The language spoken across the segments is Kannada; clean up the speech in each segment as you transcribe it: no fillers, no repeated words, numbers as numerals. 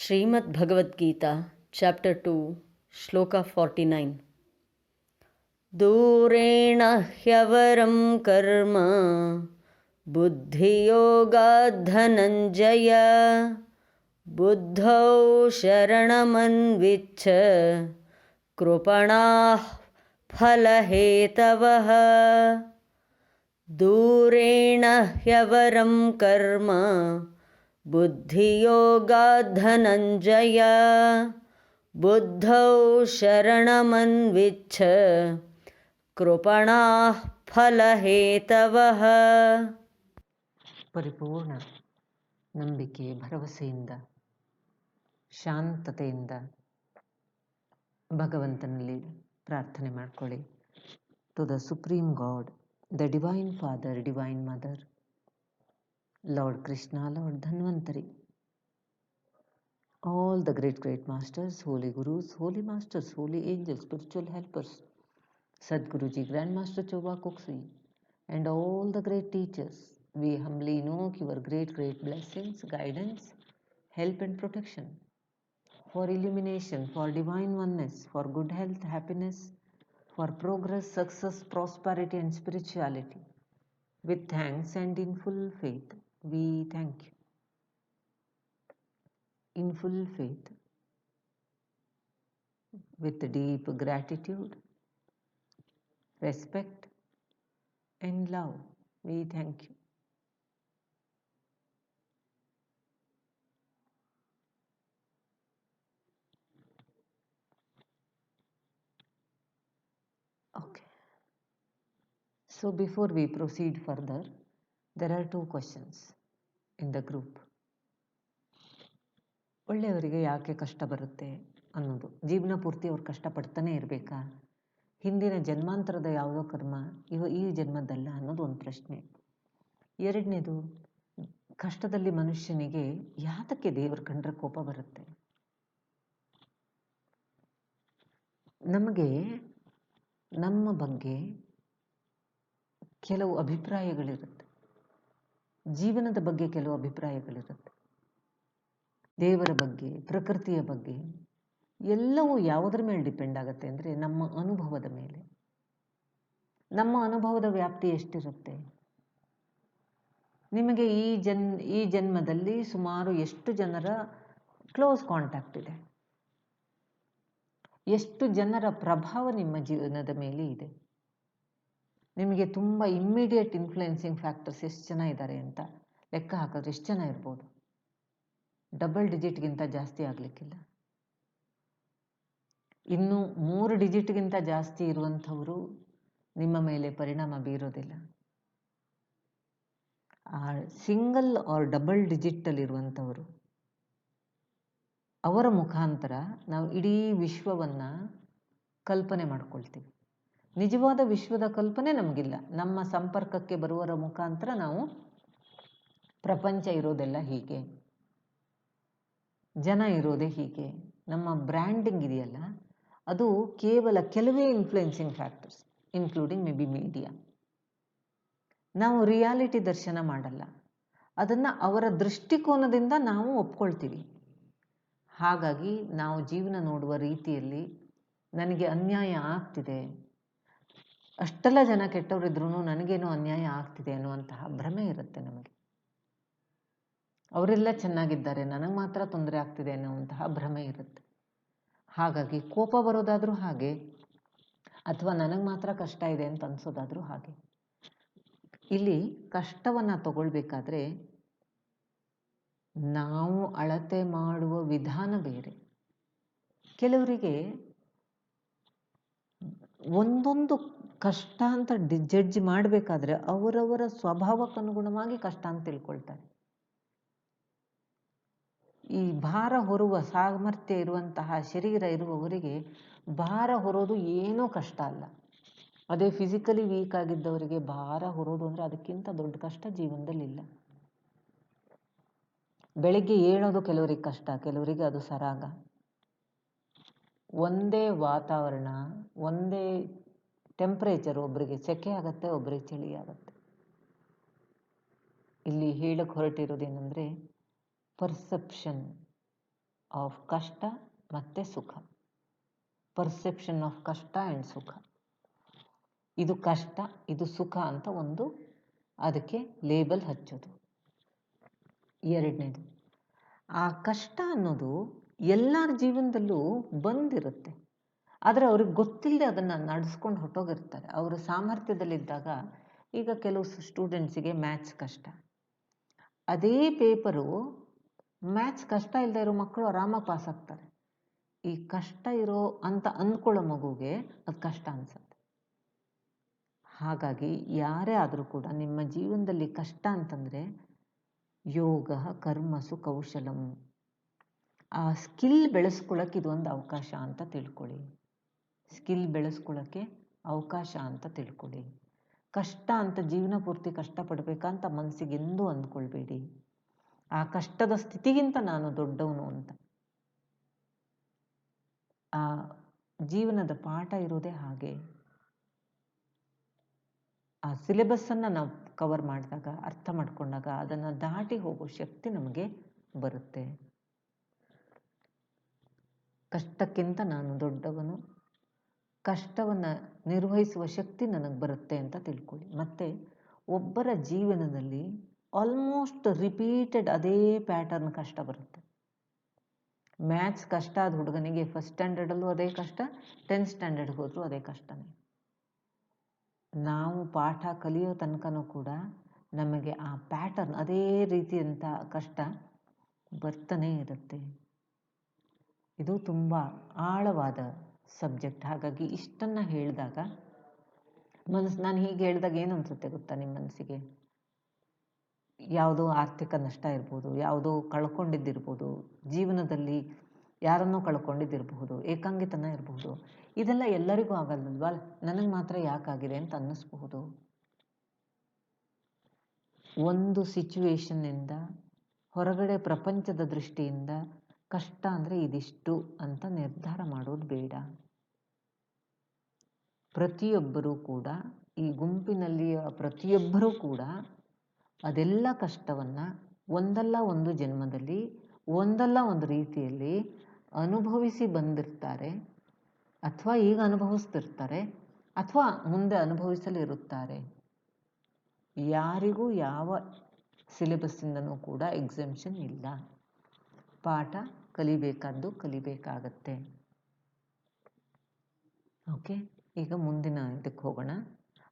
ಶ್ರೀಮದ್ ಭಗವದ್ಗೀತಾ ಚಾಪ್ಟರ್ 2 ಶ್ಲೋಕ 49. ದೂರೇಣ ಹ್ಯವರಂ ಕರ್ಮ ಬುದ್ಧಿಯೋಗಾತ್ ಧನಂಜಯ ಬುದ್ಧೌ ಶರಣಮನ್ವಿಚ್ಛ ಕೃಪಣಾಃ ಫಲಹೇತವಃ. ದೂರೇಣ ಹ್ಯವರಂ ಕರ್ಮ ಬುದ್ಧಿಯೋಗಾತ್ ಧನಂಜಯ ಬುದ್ಧೌ ಶರಣಮನ್ವಿಚ್ಛ ಕೃಪಣಾಃ ಫಲಹೇತವಃ. ಪರಿಪೂರ್ಣ ನಂಬಿಕೆ, ಭರವಸೆಯಿಂದ, ಶಾಂತತೆಯಿಂದ ಭಗವಂತನಲ್ಲಿ ಪ್ರಾರ್ಥನೆ ಮಾಡ್ಕೊಳ್ಳಿ. To the supreme god, the divine father, divine mother, Lord Krishna, Lord Dhanvantari, all the great masters, holy gurus, holy masters, holy angels, spiritual helpers, Sadguruji, Grandmaster Choba Kukshi, and all the great teachers. We humbly invoke your great blessings, guidance, help and protection for illumination, for divine oneness, for good health, happiness, for progress, success, prosperity and spirituality. With thanks and in full faith, we thank you. In full faith, with deep gratitude, respect and love, we thank you. Okay. So before we proceed further, there are two questions in the group. ಒಳ್ಳೆಯವರಿಗೆ ಯಾಕೆ ಕಷ್ಟ ಬರುತ್ತೆ ಅನ್ನೋದು. ಜೀವನ ಪೂರ್ತಿ ಅವ್ರು ಕಷ್ಟಪಡ್ತಾನೆ ಇರಬೇಕಾ? ಹಿಂದಿನ ಜನ್ಮಾಂತರದ ಯಾವುದೋ ಕರ್ಮ ಈ ಜನ್ಮದಲ್ಲ ಅನ್ನೋದು ಒಂದು ಪ್ರಶ್ನೆ. ಎರಡನೇದು, ಕಷ್ಟದಲ್ಲಿ ಮನುಷ್ಯನಿಗೆ ಯಾತಕ್ಕೆ ದೇವರು ಕಂಡ್ರೆ ಕೋಪ ಬರುತ್ತೆ? ನಮಗೆ ನಮ್ಮ ಬಗ್ಗೆ ಕೆಲವು ಅಭಿಪ್ರಾಯಗಳಿರುತ್ತೆ, ಜೀವನದ ಬಗ್ಗೆ ಕೆಲವು ಅಭಿಪ್ರಾಯಗಳಿರುತ್ತೆ, ದೇವರ ಬಗ್ಗೆ, ಪ್ರಕೃತಿಯ ಬಗ್ಗೆ, ಎಲ್ಲವೂ ಯಾವುದರ ಮೇಲೆ ಡಿಪೆಂಡ್ ಆಗುತ್ತೆ ಅಂದರೆ ನಮ್ಮ ಅನುಭವದ ಮೇಲೆ. ನಮ್ಮ ಅನುಭವದ ವ್ಯಾಪ್ತಿ ಎಷ್ಟಿರುತ್ತೆ? ನಿಮಗೆ ಈ ಜನ್ಮದಲ್ಲಿ ಸುಮಾರು ಎಷ್ಟು ಜನರ ಕ್ಲೋಸ್ ಕಾಂಟ್ಯಾಕ್ಟ್ ಇದೆ? ಎಷ್ಟು ಜನರ ಪ್ರಭಾವ ನಿಮ್ಮ ಜೀವನದ ಮೇಲೆ ಇದೆ? ನಿಮಗೆ ತುಂಬ ಇಮ್ಮಿಡಿಯೇಟ್ ಇನ್ಫ್ಲುಯೆನ್ಸಿಂಗ್ ಫ್ಯಾಕ್ಟರ್ಸ್ ಎಷ್ಟು ಜನ ಇದ್ದಾರೆ ಅಂತ ಲೆಕ್ಕ ಹಾಕಿದ್ರೆ ಎಷ್ಟು ಜನ ಇರ್ಬೋದು? ಡಬಲ್ ಡಿಜಿಟ್ಗಿಂತ ಜಾಸ್ತಿ ಆಗಲಿಕ್ಕಿಲ್ಲ. ಇನ್ನು 3 ಡಿಜಿಟ್ಗಿಂತ ಜಾಸ್ತಿ ಇರುವಂಥವರು ನಿಮ್ಮ ಮೇಲೆ ಪರಿಣಾಮ ಬೀರೋದಿಲ್ಲ. ಆ ಸಿಂಗಲ್ ಆರ್ ಡಬಲ್ ಡಿಜಿಟಲ್ಲಿರುವಂಥವರು, ಅವರ ಮುಖಾಂತರ ನಾವು ಇಡೀ ವಿಶ್ವವನ್ನು ಕಲ್ಪನೆ ಮಾಡ್ಕೊಳ್ತೀವಿ. ನಿಜವಾದ ವಿಶ್ವದ ಕಲ್ಪನೆ ನಮಗಿಲ್ಲ. ನಮ್ಮ ಸಂಪರ್ಕಕ್ಕೆ ಬರುವವರ ಮುಖಾಂತರ ನಾವು ಪ್ರಪಂಚ ಇರೋದೆಲ್ಲ ಹೀಗೆ, ಜನ ಇರೋದೇ ಹೀಗೆ, ನಮ್ಮ ಬ್ರ್ಯಾಂಡಿಂಗ್ ಇದೆಯಲ್ಲ ಅದು ಕೇವಲ ಕೆಲವೇ influencing factors, including may be media. ನಾವು ರಿಯಾಲಿಟಿ ದರ್ಶನ ಮಾಡಲ್ಲ, ಅದನ್ನು ಅವರ ದೃಷ್ಟಿಕೋನದಿಂದ ನಾವು ಒಪ್ಕೊಳ್ತೀವಿ. ಹಾಗಾಗಿ ನಾವು ಜೀವನ ನೋಡುವ ರೀತಿಯಲ್ಲಿ ನನಗೆ ಅನ್ಯಾಯ ಆಗ್ತಿದೆ, ಅಷ್ಟೆಲ್ಲ ಜನ ಕೆಟ್ಟವರಿದ್ರೂ ನನಗೇನೋ ಅನ್ಯಾಯ ಆಗ್ತಿದೆ ಅನ್ನುವಂತಹ ಭ್ರಮೆ ಇರುತ್ತೆ ನಮಗೆ. ಅವರೆಲ್ಲ ಚೆನ್ನಾಗಿದ್ದಾರೆ, ನನಗೆ ಮಾತ್ರ ತೊಂದರೆ ಆಗ್ತಿದೆ ಅನ್ನುವಂತಹ ಭ್ರಮೆ ಇರುತ್ತೆ. ಹಾಗಾಗಿ ಕೋಪ ಬರೋದಾದರೂ ಹಾಗೆ, ಅಥವಾ ನನಗೆ ಮಾತ್ರ ಕಷ್ಟ ಇದೆ ಅಂತ ಅನ್ಸೋದಾದರೂ ಹಾಗೆ. ಇಲ್ಲಿ ಕಷ್ಟವನ್ನು ತಗೊಳ್ಬೇಕಾದ್ರೆ ನಾವು ಅಳತೆ ಮಾಡುವ ವಿಧಾನ ಬೇರೆ. ಕೆಲವರಿಗೆ ಒಂದೊಂದು ಕಷ್ಟ ಅಂತ ಜಡ್ಜ್ ಮಾಡಬೇಕಾದ್ರೆ ಅವರವರ ಸ್ವಭಾವಕ್ಕನುಗುಣವಾಗಿ ಕಷ್ಟ ಅಂತ ತಿಳ್ಕೊಳ್ತಾರೆ. ಈ ಭಾರ ಹೊರುವ ಸಾಮರ್ಥ್ಯ ಇರುವಂತಹ ಶರೀರ ಇರುವವರಿಗೆ ಭಾರ ಹೊರೋದು ಏನೂ ಕಷ್ಟ ಅಲ್ಲ. ಅದೇ ಫಿಸಿಕಲಿ ವೀಕ್ ಆಗಿದ್ದವರಿಗೆ ಭಾರ ಹೊರೋದು ಅಂದರೆ ಅದಕ್ಕಿಂತ ದೊಡ್ಡ ಕಷ್ಟ ಜೀವನದಲ್ಲಿಲ್ಲ. ಬೆಳಗ್ಗೆ ಏಳೋದು ಕೆಲವರಿಗೆ ಕಷ್ಟ, ಕೆಲವರಿಗೆ ಅದು ಸರಾಗ. ಒಂದೇ ವಾತಾವರಣ, ಒಂದೇ ಟೆಂಪ್ರೇಚರ್, ಒಬ್ಬರಿಗೆ ಸೆಕೆ ಆಗುತ್ತೆ, ಒಬ್ಬರಿಗೆ ಚಳಿ ಆಗುತ್ತೆ. ಇಲ್ಲಿ ಹೇಳಕ್ಕೆ ಹೊರಟಿರೋದೇನೆಂದರೆ ಪರ್ಸೆಪ್ಷನ್. ಆಫ್ ಕಷ್ಟ ಮತ್ತು ಸುಖ. ಪರ್ಸೆಪ್ಷನ್ ಆಫ್ ಕಷ್ಟ ಆ್ಯಂಡ್ ಸುಖ. ಇದು ಕಷ್ಟ, ಇದು ಸುಖ ಅಂತ ಒಂದು ಅದಕ್ಕೆ ಲೇಬಲ್ ಹಚ್ಚೋದು. ಎರಡನೇದು, ಆ ಕಷ್ಟ ಅನ್ನೋದು ಎಲ್ಲರ ಜೀವನದಲ್ಲೂ ಬಂದಿರುತ್ತೆ, ಆದರೆ ಅವ್ರಿಗೆ ಗೊತ್ತಿಲ್ಲದೆ ಅದನ್ನು ನಡೆಸ್ಕೊಂಡು ಹೊಟ್ಟೋಗಿರ್ತಾರೆ. ಅವರು ಸಾಮರ್ಥ್ಯದಲ್ಲಿದ್ದಾಗ, ಈಗ ಕೆಲವು ಸ್ಟೂಡೆಂಟ್ಸಿಗೆ ಮ್ಯಾಥ್ಸ್ ಕಷ್ಟ, ಅದೇ ಪೇಪರು ಮ್ಯಾಥ್ಸ್ ಕಷ್ಟ ಇಲ್ಲದೆ ಇರೋ ಮಕ್ಕಳು ಆರಾಮಾಗಿ ಪಾಸ್ ಆಗ್ತಾರೆ. ಈ ಕಷ್ಟ ಇರೋ ಅಂತ ಅಂದ್ಕೊಳ್ಳೋ ಮಗುಗೆ ಅದು ಕಷ್ಟ ಅನ್ಸುತ್ತೆ. ಹಾಗಾಗಿ ಯಾರೇ ಆದರೂ ಕೂಡ ನಿಮ್ಮ ಜೀವನದಲ್ಲಿ ಕಷ್ಟ ಅಂತಂದರೆ ಯೋಗ ಕರ್ಮಸು ಕೌಶಲಂ, ಆ ಸ್ಕಿಲ್ ಬೆಳೆಸ್ಕೊಳ್ಳೋಕೆ ಇದೊಂದು ಅವಕಾಶ ಅಂತ ತಿಳ್ಕೊಳ್ಳಿ. ಸ್ಕಿಲ್ ಬೆಳೆಸ್ಕೊಳ್ಳೋಕ್ಕೆ ಅವಕಾಶ ಅಂತ ತಿಳ್ಕೊಳ್ಳಿ. ಕಷ್ಟ ಅಂತ ಜೀವನ ಪೂರ್ತಿ ಕಷ್ಟಪಡಬೇಕಂತ ಮನಸ್ಸಿಗೆ ಎಂದೂ ಅಂದ್ಕೊಳ್ಬೇಡಿ. ಆ ಕಷ್ಟದ ಸ್ಥಿತಿಗಿಂತ ನಾನು ದೊಡ್ಡವನು ಅಂತ. ಆ ಜೀವನದ ಪಾಠ ಇರೋದೇ ಹಾಗೆ. ಆ ಸಿಲೆಬಸ್ಸನ್ನು ನಾವು ಕವರ್ ಮಾಡಿದಾಗ, ಅರ್ಥ ಮಾಡ್ಕೊಂಡಾಗ ಅದನ್ನು ದಾಟಿ ಹೋಗೋ ಶಕ್ತಿ ನಮಗೆ ಬರುತ್ತೆ. ಕಷ್ಟಕ್ಕಿಂತ ನಾನು ದೊಡ್ಡವನು, ಕಷ್ಟವನ್ನು ನಿರ್ವಹಿಸುವ ಶಕ್ತಿ ನನಗೆ ಬರುತ್ತೆ ಅಂತ ತಿಳ್ಕೊಳ್ಳಿ. ಮತ್ತು ಒಬ್ಬರ ಜೀವನದಲ್ಲಿ ಆಲ್ಮೋಸ್ಟ್ ರಿಪೀಟೆಡ್ ಅದೇ ಪ್ಯಾಟರ್ನ್ ಕಷ್ಟ ಬರುತ್ತೆ. ಮ್ಯಾಥ್ಸ್ ಕಷ್ಟ ಆದ ಹುಡುಗನಿಗೆ ಫಸ್ಟ್ ಸ್ಟ್ಯಾಂಡರ್ಡಲ್ಲೂ ಅದೇ ಕಷ್ಟ, 10th ಸ್ಟ್ಯಾಂಡರ್ಡ್ಗೆ ಹೋದರೂ ಅದೇ ಕಷ್ಟನೇ. ನಾವು ಪಾಠ ಕಲಿಯೋ ತನಕನೂ ಕೂಡ ನಮಗೆ ಆ ಪ್ಯಾಟರ್ನ್, ಅದೇ ರೀತಿಯಂಥ ಕಷ್ಟ ಬರ್ತಾನೇ ಇರುತ್ತೆ. ಇದು ತುಂಬ ಆಳವಾದ ಸಬ್ಜೆಕ್ಟ್. ಹಾಗಾಗಿ ಇಷ್ಟನ್ನು ಹೇಳಿದಾಗ ನಾನು ಹೀಗೆ ಹೇಳಿದಾಗ ಏನು ಅನಿಸುತ್ತೆ ಗೊತ್ತಾ ನಿಮ್ಮ ಮನಸ್ಸಿಗೆ? ಯಾವುದೋ ಆರ್ಥಿಕ ನಷ್ಟ ಇರ್ಬೋದು, ಯಾವುದೋ ಕಳ್ಕೊಂಡಿದ್ದಿರ್ಬೋದು, ಜೀವನದಲ್ಲಿ ಯಾರನ್ನೋ ಕಳ್ಕೊಂಡಿದ್ದಿರಬಹುದು, ಏಕಾಂಗಿತನ ಇರಬಹುದು. ಇದೆಲ್ಲ ಎಲ್ಲರಿಗೂ ಆಗಲ್ವಲ್ವಾ, ನನಗೆ ಮಾತ್ರ ಯಾಕಾಗಿದೆ ಅಂತ ಅನ್ನಿಸ್ಬಹುದು. ಒಂದು ಸಿಚುವೇಶನ್ನಿಂದ, ಹೊರಗಡೆ ಪ್ರಪಂಚದ ದೃಷ್ಟಿಯಿಂದ ಕಷ್ಟ ಅಂದರೆ ಇದಿಷ್ಟು ಅಂತ ನಿರ್ಧಾರ ಮಾಡೋದು ಬೇಡ. ಪ್ರತಿಯೊಬ್ಬರೂ ಕೂಡ, ಈ ಗುಂಪಿನಲ್ಲಿಯ ಪ್ರತಿಯೊಬ್ಬರೂ ಕೂಡ ಅದೆಲ್ಲ ಕಷ್ಟವನ್ನು ಒಂದಲ್ಲ ಒಂದು ಜನ್ಮದಲ್ಲಿ, ಒಂದಲ್ಲ ಒಂದು ರೀತಿಯಲ್ಲಿ ಅನುಭವಿಸಿ ಬಂದಿರ್ತಾರೆ, ಅಥವಾ ಈಗ ಅನುಭವಿಸ್ತಿರ್ತಾರೆ, ಅಥವಾ ಮುಂದೆ ಅನುಭವಿಸಲಿರುತ್ತಾರೆ. ಯಾರಿಗೂ ಯಾವ ಸಿಲೆಬಸ್ಸಿಂದನೂ ಕೂಡ ಎಕ್ಸೆಂಪ್ಷನ್ ಇಲ್ಲ. ಪಾಠ ಕಲಿಬೇಕಾದ್ದು ಕಲಿಬೇಕಾಗತ್ತೆ. ಓಕೆ, ಈಗ ಮುಂದಿನ ಇದಕ್ಕೆ ಹೋಗೋಣ.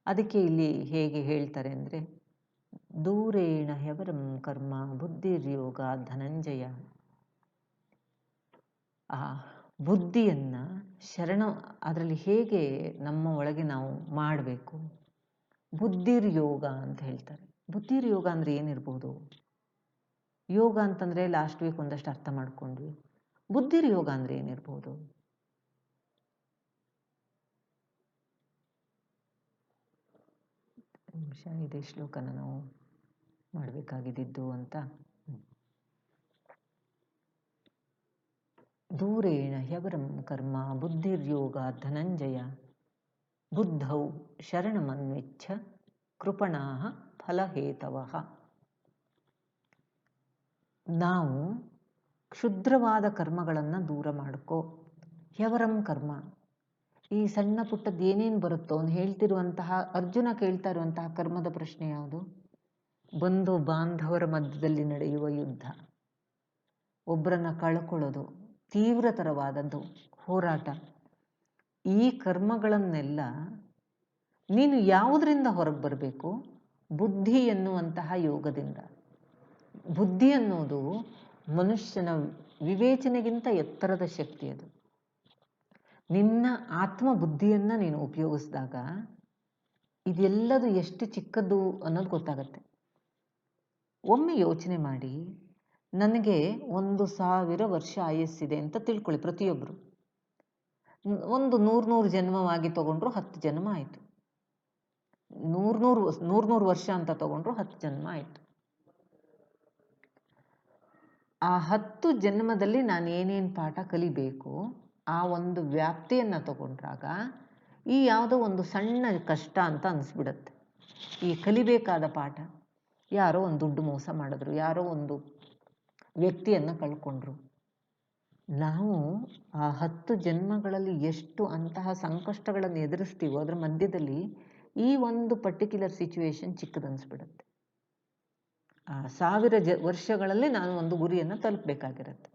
ಅದಕ್ಕೆ ಇಲ್ಲಿ ಹೇಗೆ ಹೇಳ್ತಾರೆ ಅಂದರೆ, ದೂರೇಣ ಹ್ಯವರಂ ಕರ್ಮ ಬುದ್ಧಿರ್ಯೋಗ ಧನಂಜಯ. ಆ ಬುದ್ಧಿಯನ್ನು ಅದರಲ್ಲಿ ಹೇಗೆ ನಮ್ಮ ಒಳಗೆ ನಾವು ಮಾಡಬೇಕು. ಬುದ್ಧಿರ್ಯೋಗ ಅಂತ ಹೇಳ್ತಾರೆ. ಬುದ್ಧಿರ್ಯೋಗ ಅಂದರೆ ಏನಿರ್ಬೋದು? ಯೋಗ ಅಂತಂದರೆ ಲಾಸ್ಟ್ ವೀಕ್ ಒಂದಷ್ಟು ಅರ್ಥ ಮಾಡ್ಕೊಂಡ್ವಿ. ಬುದ್ಧಿರ್ಯೋಗ ಅಂದರೆ ಏನಿರ್ಬೋದು? ನಿಮಿಷ, ಇದೇ ಶ್ಲೋಕನ ನಾವು ಮಾಡಬೇಕಾಗಿದ್ದು ಅಂತ. ದೂರೇಣ ಹ್ಯವರಂ ಕರ್ಮ ಬುದ್ಧಿರ್ಯೋಗ ಧನಂಜಯ ಬುದ್ಧೌ ಶರಣಮನ್ವಿಚ್ಛ ಕೃಪಣಾಃ ಫಲಹೇತವಃ. ನಾವು ಕ್ಷುದ್ರವಾದ ಕರ್ಮಗಳನ್ನು ದೂರ ಮಾಡ್ಕೋ. ಹ್ಯವರಂ ಕರ್ಮ, ಈ ಸಣ್ಣ ಪುಟ್ಟದ್ದು ಏನೇನು ಬರುತ್ತೋ ಅವನು ಹೇಳ್ತಿರುವಂತಹ, ಅರ್ಜುನ ಕೇಳ್ತಾ ಇರುವಂತಹ ಕರ್ಮದ ಪ್ರಶ್ನೆ ಯಾವುದು? ಬಂಧು ಬಾಂಧವರ ಮಧ್ಯದಲ್ಲಿ ನಡೆಯುವ ಯುದ್ಧ, ಒಬ್ಬರನ್ನ ಕಳ್ಕೊಳ್ಳೋದು, ತೀವ್ರತರವಾದದ್ದು ಹೋರಾಟ. ಈ ಕರ್ಮಗಳನ್ನೆಲ್ಲ ನೀನು ಯಾವುದರಿಂದ ಹೊರಗೆ ಬರಬೇಕು? ಬುದ್ಧಿ ಎನ್ನುವಂತಹ ಯೋಗದಿಂದ. ಬುದ್ಧಿ ಅನ್ನೋದು ಮನುಷ್ಯನ ವಿವೇಚನೆಗಿಂತ ಎತ್ತರದ ಶಕ್ತಿ. ಅದು ನಿನ್ನ ಆತ್ಮ ಬುದ್ಧಿಯನ್ನು ನೀನು ಉಪಯೋಗಿಸಿದಾಗ ಇದೆಲ್ಲದು ಎಷ್ಟು ಚಿಕ್ಕದ್ದು ಅನ್ನೋದು ಗೊತ್ತಾಗತ್ತೆ. ಒಮ್ಮೆ ಯೋಚನೆ ಮಾಡಿ, ನನಗೆ 1,000 ವರ್ಷ ಆಯಸ್ಸಿದೆ ಅಂತ ತಿಳ್ಕೊಳ್ಳಿ ಪ್ರತಿಯೊಬ್ಬರು. ಒಂದು 100 ಜನ್ಮವಾಗಿ ತಗೊಂಡ್ರು 10 ಜನ್ಮ ಆಯಿತು. 100 ವರ್ಷ ಅಂತ ತಗೊಂಡ್ರು 10 ಜನ್ಮ ಆಯಿತು. ಆ 10 ಜನ್ಮದಲ್ಲಿ ನಾನು ಏನೇನು ಪಾಠ ಕಲಿಬೇಕು, ಆ ಒಂದು ವ್ಯಾಪ್ತಿಯನ್ನು ತಗೊಂಡ್ರಾಗ ಈ ಯಾವುದೋ ಒಂದು ಸಣ್ಣ ಕಷ್ಟ ಅಂತ ಅನಿಸ್ಬಿಡತ್ತೆ. ಈ ಕಲಿಬೇಕಾದ ಪಾಠ, ಯಾರೋ ಒಂದು ದುಡ್ಡು ಮೋಸ ಮಾಡಿದ್ರು, ಯಾರೋ ಒಂದು ವ್ಯಕ್ತಿಯನ್ನು ಕಳ್ಕೊಂಡ್ರು, ನಾವು ಆ 10 ಜನ್ಮಗಳಲ್ಲಿ ಎಷ್ಟು ಅಂತಹ ಸಂಕಷ್ಟಗಳನ್ನು ಎದುರಿಸ್ತೀವೋ ಅದರ ಮಧ್ಯದಲ್ಲಿ ಈ ಒಂದು ಪರ್ಟಿಕ್ಯುಲರ್ ಸಿಚುವೇಶನ್ ಚಿಕ್ಕದನ್ಸ್ಬಿಡುತ್ತೆ. ಆ 1000 ವರ್ಷಗಳಲ್ಲಿ ನಾನು ಒಂದು ಗುರಿಯನ್ನು ತಲುಪಬೇಕಾಗಿರುತ್ತೆ.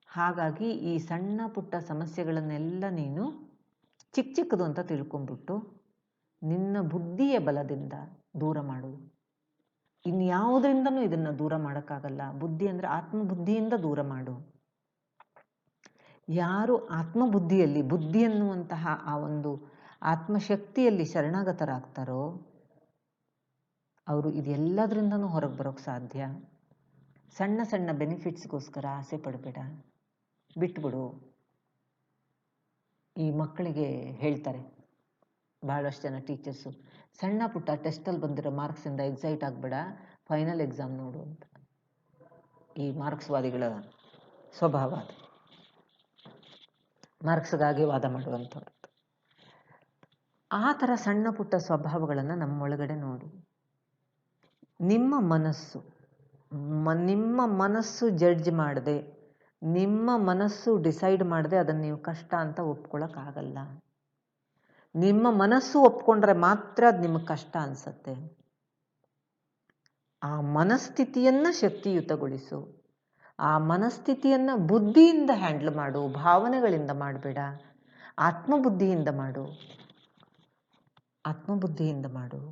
ಹಾಗಾಗಿ ಈ ಸಣ್ಣ ಪುಟ್ಟ ಸಮಸ್ಯೆಗಳನ್ನೆಲ್ಲ ನೀನು ಚಿಕ್ಕದು ಅಂತ ತಿಳ್ಕೊಂಬಿಟ್ಟು ನಿನ್ನ ಬುದ್ಧಿಯ ಬಲದಿಂದ ದೂರ ಮಾಡು. ಇನ್ಯಾವುದರಿಂದನೂ ಇದನ್ನು ದೂರ ಮಾಡೋಕ್ಕಾಗಲ್ಲ. ಬುದ್ಧಿ ಅಂದರೆ ಆತ್ಮಬುದ್ಧಿಯಿಂದ ದೂರ ಮಾಡು. ಯಾರು ಆತ್ಮಬುದ್ಧಿಯಲ್ಲಿ, ಬುದ್ಧಿ ಅನ್ನುವಂತಹ ಆ ಒಂದು ಆತ್ಮಶಕ್ತಿಯಲ್ಲಿ ಶರಣಾಗತರಾಗ್ತಾರೋ ಅವರು ಇದೆಲ್ಲದರಿಂದನೂ ಹೊರಗೆ ಬರೋಕ್ಕೆ ಸಾಧ್ಯ. ಸಣ್ಣ ಸಣ್ಣ ಬೆನಿಫಿಟ್ಸ್ಗೋಸ್ಕರ ಆಸೆ ಪಡಬೇಡ, ಬಿಟ್ಬಿಡು. ಈ ಮಕ್ಕಳಿಗೆ ಹೇಳ್ತಾರೆ ಭಾಳಷ್ಟು ಜನ ಟೀಚರ್ಸು, ಸಣ್ಣ ಪುಟ್ಟ ಟೆಸ್ಟಲ್ಲಿ ಬಂದಿರೋ ಮಾರ್ಕ್ಸಿಂದ ಎಕ್ಸೈಟ್ ಆಗಬೇಡ, ಫೈನಲ್ ಎಕ್ಸಾಮ್ ನೋಡು ಅಂತ. ಈ ಮಾರ್ಕ್ಸ್ವಾದಿಗಳ ಸ್ವಭಾವ ಅದು, ಮಾರ್ಕ್ಸ್ಗಾಗಿ ವಾದ ಮಾಡುವಂಥವ್ರು. ಆ ಥರ ಸಣ್ಣ ಪುಟ್ಟ ಸ್ವಭಾವಗಳನ್ನು ನಮ್ಮೊಳಗಡೆ ನೋಡಿ. ನಿಮ್ಮ ಮನಸ್ಸು ಜಡ್ಜ್ ಮಾಡದೆ, ನಿಮ್ಮ ಮನಸ್ಸು ಡಿಸೈಡ್ ಮಾಡದೆ ಅದನ್ನು ನೀವು ಕಷ್ಟ ಅಂತ ಒಪ್ಕೊಳ್ಳೋಕ್ಕಾಗಲ್ಲ. ನಿಮ್ಮ ಮನಸ್ಸು ಒಪ್ಕೊಂಡ್ರೆ ಮಾತ್ರ ಅದು ನಿಮಗೆ ಕಷ್ಟ ಅನಿಸತ್ತೆ. ಆ ಮನಸ್ಥಿತಿಯನ್ನು ಶಕ್ತಿಯುತಗೊಳಿಸು. ಆ ಮನಸ್ಥಿತಿಯನ್ನು ಬುದ್ಧಿಯಿಂದ ಹ್ಯಾಂಡಲ್ ಮಾಡು, ಭಾವನೆಗಳಿಂದ ಮಾಡಬೇಡ. ಆತ್ಮಬುದ್ಧಿಯಿಂದ ಮಾಡು.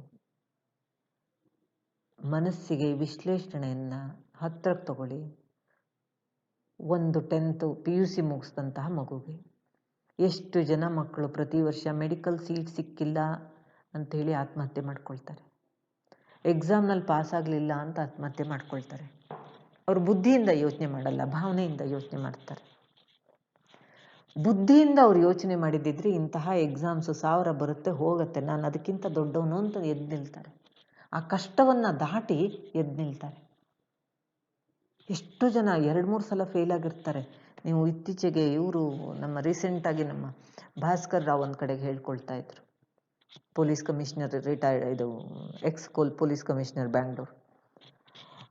ಮನಸ್ಸಿಗೆ ವಿಶ್ಲೇಷಣೆಯನ್ನು ಹತ್ತಿರಕ್ಕೆ ತಗೊಳ್ಳಿ. ಒಂದು 10th PUC ಮುಗಿಸಿದಂತಹ ಮಗುಗೆ ಎಷ್ಟು ಜನ ಮಕ್ಕಳು ಪ್ರತಿ ವರ್ಷ ಮೆಡಿಕಲ್ ಸೀಟ್ ಸಿಕ್ಕಿಲ್ಲ ಅಂಥೇಳಿ ಆತ್ಮಹತ್ಯೆ ಮಾಡ್ಕೊಳ್ತಾರೆ. ಎಕ್ಸಾಮ್ನಲ್ಲಿ ಪಾಸ್ ಆಗಲಿಲ್ಲ ಅಂತ ಆತ್ಮಹತ್ಯೆ ಮಾಡ್ಕೊಳ್ತಾರೆ. ಅವರು ಬುದ್ಧಿಯಿಂದ ಯೋಚನೆ ಮಾಡಲ್ಲ, ಭಾವನೆಯಿಂದ ಯೋಚನೆ ಮಾಡ್ತಾರೆ. ಬುದ್ಧಿಯಿಂದ ಅವ್ರು ಯೋಚನೆ ಮಾಡಿದ್ದಿದ್ರೆ ಇಂತಹ ಎಕ್ಸಾಮ್ಸು 1000 ಬರುತ್ತೆ, ಹೋಗುತ್ತೆ, ನಾನು ಅದಕ್ಕಿಂತ ದೊಡ್ಡವನು ಅಂತ ಎದ್ದು ನಿಲ್ತಾರೆ. ಆ ಕಷ್ಟವನ್ನು ದಾಟಿ ಎದ್ದು ನಿಲ್ತಾರೆ. ಎಷ್ಟು ಜನ 2-3 ಸಲ ಫೇಲ್ ಆಗಿರ್ತಾರೆ. ನೀವು ಇತ್ತೀಚೆಗೆ ಇವರು ರೀಸೆಂಟಾಗಿ ನಮ್ಮ ಭಾಸ್ಕರ್ ರಾವ್ ಒಂದು ಕಡೆಗೆ ಹೇಳ್ಕೊಳ್ತಾ ಇದ್ರು. Police commissioner, retired, police commissioner Bangalore.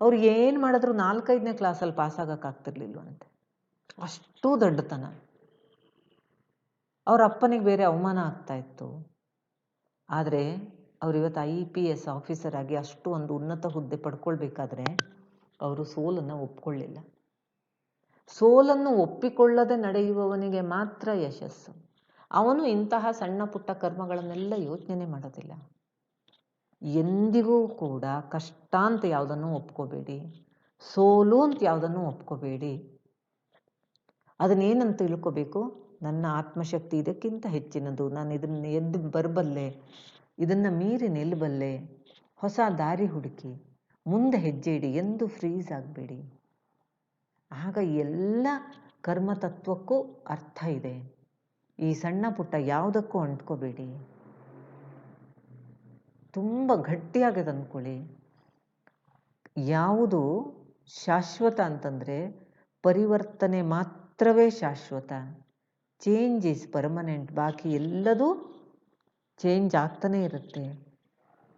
ಅವ್ರು ಏನು ಮಾಡಿದ್ರು 4-5ನೇ ಕ್ಲಾಸಲ್ಲಿ ಪಾಸ್ ಆಗೋಕ್ಕಾಗ್ತಿರ್ಲಿಲ್ವಂತೆ. ಅಷ್ಟು ದೊಡ್ಡತನ. ಅವ್ರ ಅಪ್ಪನಿಗೆ ಬೇರೆ ಅವಮಾನ ಆಗ್ತಾಯಿತ್ತು. ಆದರೆ ಅವರು ಇವತ್ತು IPS ಆಫೀಸರ್ ಆಗಿ ಅಷ್ಟು ಒಂದು ಉನ್ನತ ಹುದ್ದೆ ಪಡ್ಕೊಳ್ಬೇಕಾದ್ರೆ ಅವರು ಸೋಲನ್ನು ಒಪ್ಕೊಳ್ಳಿಲ್ಲ. ಸೋಲನ್ನು ಒಪ್ಪಿಕೊಳ್ಳದೆ ನಡೆಯುವವನಿಗೆ ಮಾತ್ರ ಯಶಸ್ಸು. ಅವನು ಇಂತಹ ಸಣ್ಣ ಪುಟ್ಟ ಕರ್ಮಗಳನ್ನೆಲ್ಲ ಯೋಚನೆ ಮಾಡೋದಿಲ್ಲ. ಎಂದಿಗೂ ಕೂಡ ಕಷ್ಟ ಅಂತ ಯಾವುದನ್ನು ಒಪ್ಕೋಬೇಡಿ, ಸೋಲು ಅಂತ ಯಾವುದನ್ನು ಒಪ್ಕೋಬೇಡಿ. ಅದನ್ನೇನಂತ ತಿಳ್ಕೋಬೇಕು, ನನ್ನ ಆತ್ಮಶಕ್ತಿ ಇದಕ್ಕಿಂತ ಹೆಚ್ಚಿನದು, ನಾನು ಇದನ್ನು ಎದ್ದು ಬರಬಲ್ಲೆ, ಇದನ್ನು ಮೀರಿ ನಿಲ್ಲಬಲ್ಲೆ, ಹೊಸ ದಾರಿ ಹುಡುಕಿ ಮುಂದೆ ಹೆಜ್ಜೆ ಇಡಿ, ಎಂದು ಫ್ರೀಸ್ ಆಗಬೇಡಿ. ಆಗ ಎಲ್ಲ ಕರ್ಮತತ್ವಕ್ಕೂ ಅರ್ಥ ಇದೆ. ಈ ಸಣ್ಣ ಪುಟ್ಟ ಯಾವುದಕ್ಕೂ ಅಂಟ್ಕೋಬೇಡಿ, ತುಂಬ ಗಟ್ಟಿಯಾಗಿ ಅಂದ್ಕೊಳ್ಳಿ. ಯಾವುದು ಶಾಶ್ವತ ಅಂತಂದರೆ ಪರಿವರ್ತನೆ ಮಾತ್ರವೇ ಶಾಶ್ವತ. Change is permanent. ಬಾಕಿ ಎಲ್ಲದೂ ಚೇಂಜ್ ಆಗ್ತಾನೇ ಇರುತ್ತೆ.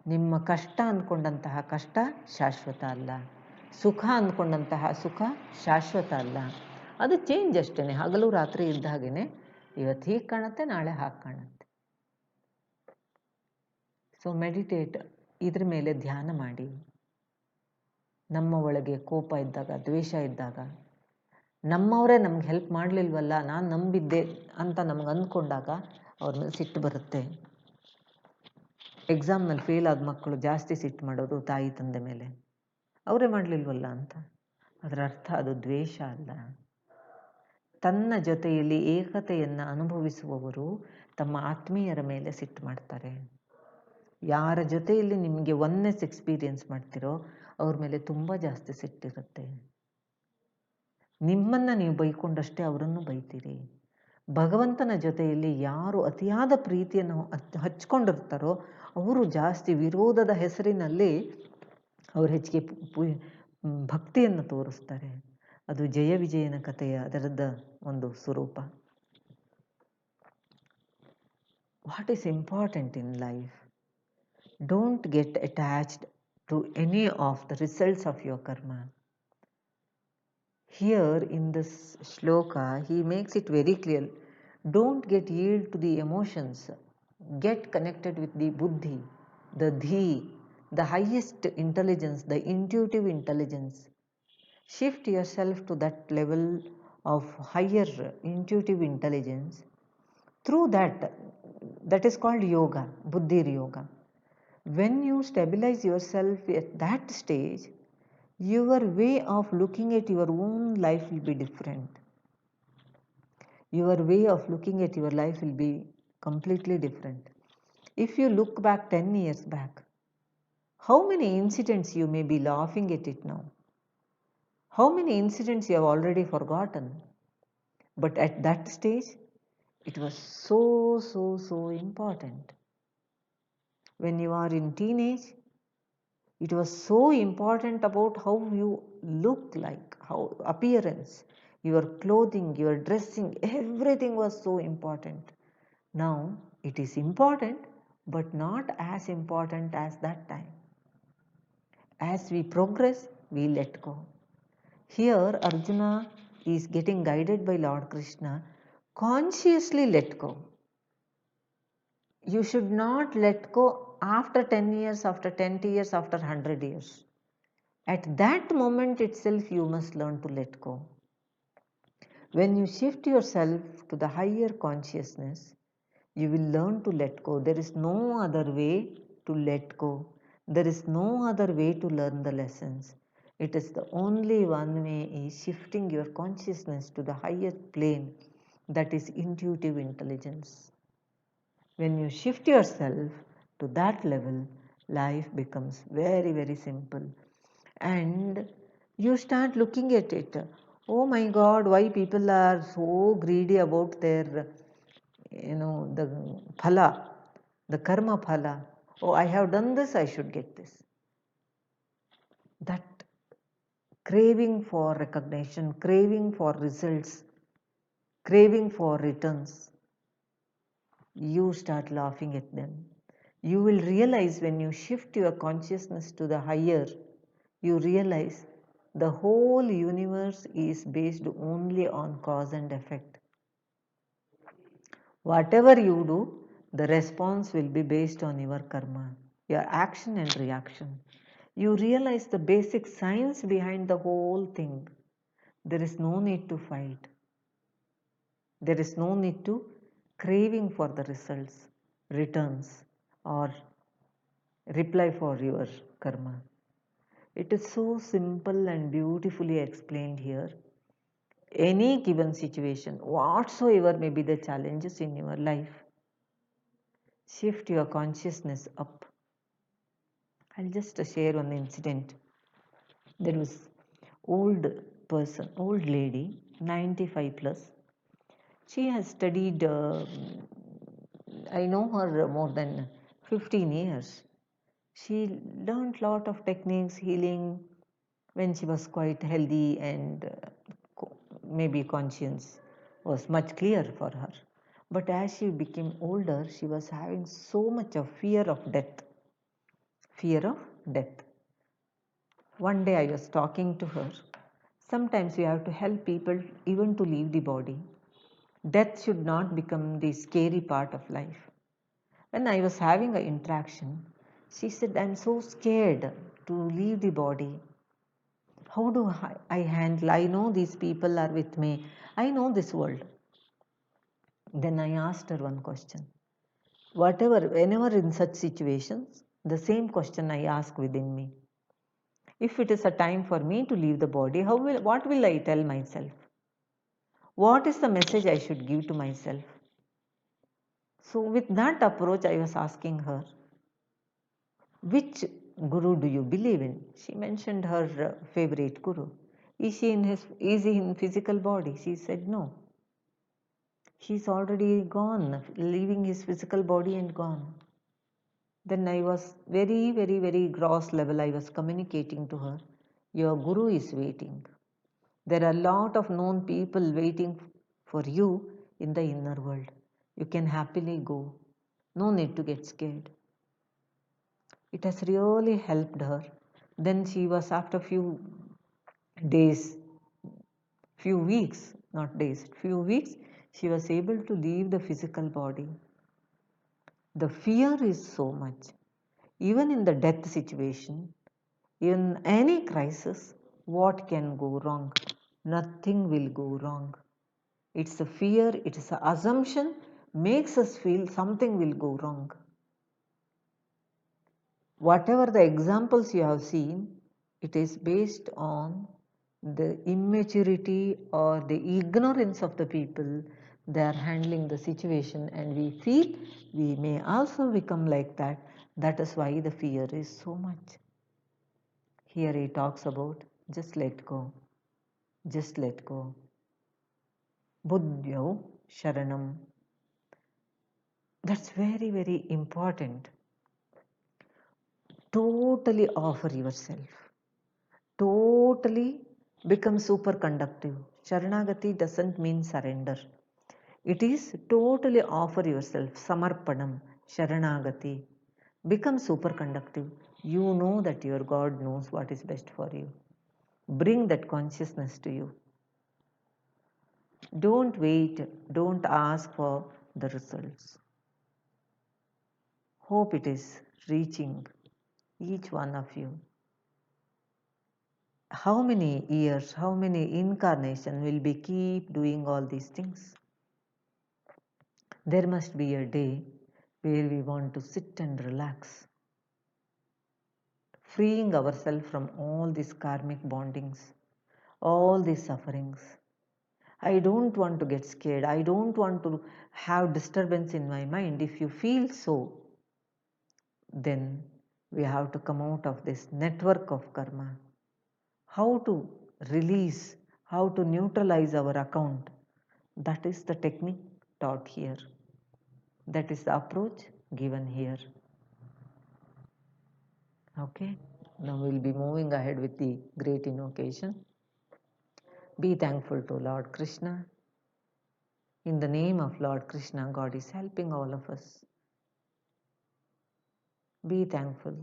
ನಿಮ್ಮ ಕಷ್ಟ ಅಂದ್ಕೊಂಡಂತಹ ಕಷ್ಟ ಶಾಶ್ವತ ಅಲ್ಲ, ಸುಖ ಅಂದ್ಕೊಂಡಂತಹ ಸುಖ ಶಾಶ್ವತ ಅಲ್ಲ. ಅದು ಚೇಂಜ್ ಅಷ್ಟೇ. ಹಗಲು ರಾತ್ರಿ ಇದ್ದ ಹಾಗೇ ಇವತ್ತು ಹೀಗೆ ಕಾಣುತ್ತೆ, ನಾಳೆ ಹಾಗೆ ಕಾಣುತ್ತೆ. ಸೊ ಮೆಡಿಟೇಟ್, ಇದ್ರ ಮೇಲೆ ಧ್ಯಾನ ಮಾಡಿ. ನಮ್ಮ ಒಳಗೆ ಕೋಪ ಇದ್ದಾಗ, ದ್ವೇಷ ಇದ್ದಾಗ, ನಮ್ಮವರೇ ನಮ್ಗೆ ಹೆಲ್ಪ್ ಮಾಡಲಿಲ್ವಲ್ಲ, ನಾನು ನಂಬಿದ್ದೆ ಅಂತ ನಮ್ಗೆ ಅಂದ್ಕೊಂಡಾಗ ಅವ್ರ ಮೇಲೆ ಸಿಟ್ಟು ಬರುತ್ತೆ. ಎಕ್ಸಾಮ್ನಲ್ಲಿ ಫೇಲ್ ಆದ ಮಕ್ಕಳು ಜಾಸ್ತಿ ಸಿಟ್ಟು ಮಾಡೋದು ತಾಯಿ ತಂದೆ ಮೇಲೆ, ಅವರೇ ಮಾಡಲಿಲ್ವಲ್ಲ ಅಂತ. ಅದರ ಅರ್ಥ ಅದು ದ್ವೇಷ ಅಲ್ಲ. ತನ್ನ ಜೊತೆಯಲ್ಲಿ ಏಕತೆಯನ್ನು ಅನುಭವಿಸುವವರು ತಮ್ಮ ಆತ್ಮೀಯರ ಮೇಲೆ ಸಿಟ್ಟು ಮಾಡ್ತಾರೆ. ಯಾರ ಜೊತೆಯಲ್ಲಿ ನಿಮಗೆ ಒನ್ನೆಸ್ ಎಕ್ಸ್ಪೀರಿಯನ್ಸ್ ಮಾಡ್ತಿರೋ ಅವ್ರ ಮೇಲೆ ತುಂಬ ಜಾಸ್ತಿ ಸಿಟ್ಟಿರುತ್ತೆ. ನಿಮ್ಮನ್ನು ನೀವು ಬೈಕೊಂಡಷ್ಟೇ ಅವರನ್ನು ಬೈತೀರಿ. ಭಗವಂತನ ಜೊತೆಯಲ್ಲಿ ಯಾರು ಅತಿಯಾದ ಪ್ರೀತಿಯನ್ನು ಹಚ್ಕೊಂಡಿರ್ತಾರೋ ಅವರು ಜಾಸ್ತಿ ವಿರೋಧದ ಹೆಸರಿನಲ್ಲಿ ಅವರು ಹೆಚ್ಚಿಗೆ ಭಕ್ತಿಯನ್ನು ತೋರಿಸ್ತಾರೆ. ಅದು ಜಯ ವಿಜಯನ ಕಥೆಯ ಅದರದ ಒಂದು ಸ್ವರೂಪ. What is important in life? Don't get attached to any of the results of your karma. Here in this shloka, he makes it very clear. Don't get yield to the emotions. Get connected with the buddhi, the dhi, the highest intelligence, the intuitive intelligence. Shift yourself to that level of higher intuitive intelligence. Through that is called yoga, buddhi yoga. When you stabilize yourself at that stage, your way of looking at your own life will be different. Your way of looking at your life will be completely different. If you look back 10 years back, how many incidents you may be laughing at it now? How many incidents you have already forgotten? But at that stage, it was so important. When you are in teenage, it was so important about how you look like, how appearance, your clothing, your dressing, everything was so important. Now it is important, but not as important as that time. As we progress, we let go. Here Arjuna is getting guided by Lord Krishna. Consciously let go. You should not let go after 10 years, after 20 years, after 100 years. At that moment itself, you must learn to let go. When you shift yourself to the higher consciousness, you will learn to let go. There is no other way to let go. There is no other way to learn the lessons. It is the only one way is shifting your consciousness to the higher plane, that is intuitive intelligence. When you shift yourself to that level, life becomes very simple. And you start looking at it. Oh my God, why people are so greedy about their, the phala, the karma phala. Oh, I have done this, I should get this. That craving for recognition, craving for results, craving for returns, you start laughing at them. You will realize when you shift your consciousness to the higher, you realize the whole universe is based only on cause and effect. Whatever you do, the response will be based on your karma, your action and reaction. You realize the basic science behind the whole thing. There is no need to fight. There is no need to craving for the results, returns, or reply for your karma. It is so simple and beautifully explained here. Any given situation, whatsoever may be the challenges in your life, shift your consciousness up. I'll just share one incident. There was old person, old lady, 95 plus. She has studied, I know her more than 15 years. She learned lot of techniques, healing, when she was quite healthy and maybe conscience was much clearer for her. But as she became older, she was having so much of fear of death. Fear of death. One day I was talking to her. Sometimes we have to help people even to leave the body. Death should not become the scary part of life. When I was having an interaction, she said, I'm so scared to leave the body. How do I handle? I know these people are with me. I know this world. Then I asked her one question. Whenever in such situations, the same question I ask within me. If it is a time for me to leave the body, what will I tell myself? What is the message I should give to myself? So with that approach, I was asking her, which guru do you believe in? She mentioned her favorite guru. Is he in physical body? She said no. He's already gone, leaving his physical body and gone. Then I was very gross level. I was communicating to her, your guru is waiting. There are a lot of known people waiting for you in the inner world. You can happily go. No need to get scared. It has really helped her. Then she was, after few days, few weeks, not days, few weeks, she was able to leave the physical body. The fear is so much. Even in the death situation, in any crisis, what can go wrong? Nothing will go wrong. It's a fear, it is an assumption, makes us feel something will go wrong. Whatever the examples you have seen, it is based on the immaturity or the ignorance of the people. They are handling the situation, and we feel we may also become like that. That is why the fear is so much. Here he talks about just let go, just let go. Buddhyo Sharanam. That's very, very important. Totally offer yourself. Totally become superconductive. Sharanagati doesn't mean surrender. It is totally offer yourself. Samarpanam, Sharanagati. Become superconductive. You know that your God knows what is best for you. Bring that consciousness to you. Don't wait. Don't ask for the results. Hope it is reaching each one of you. How many years, how many incarnations will we keep doing all these things? There must be a day where we want to sit and relax, freeing ourselves from all these karmic bondings, all these sufferings. I don't want to get scared. I don't want to have disturbance in my mind. If you feel so, then we have to come out of this network of karma. How to release, how to neutralize our account. That is the technique taught here. That is the approach given here. Okay, now we'll be moving ahead with the great invocation. Be thankful to Lord Krishna. In the name of Lord Krishna, God is helping all of us. Be thankful.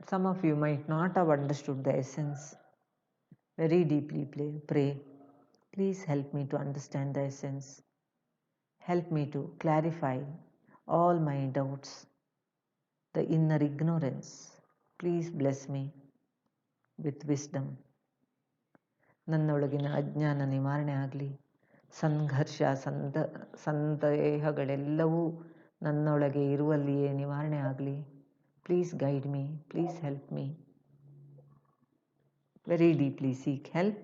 Some of you might not have understood the essence. Very deeply pray. Please help me to understand the essence. Help me to clarify all my doubts, the inner ignorance. Please bless me with wisdom. ನನ್ನೊಳಗಿನ ಅಜ್ಞಾನ ನಿವಾರಣೆ ಆಗಲಿ. ಸಂಘರ್ಷ ಸಂದೇಹಗಳೆಲ್ಲವೂ ನನ್ನೊಳಗೆ ಇರುವಲ್ಲಿಯೇ ನಿವಾರಣೆ ಆಗಲಿ. Please guide me, please help me. Very deeply seek help.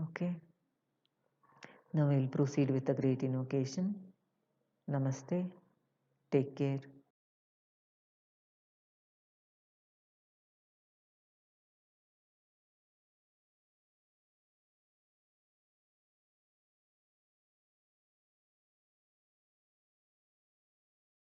Okay. Now we'll proceed with the great invocation. Namaste. Take care.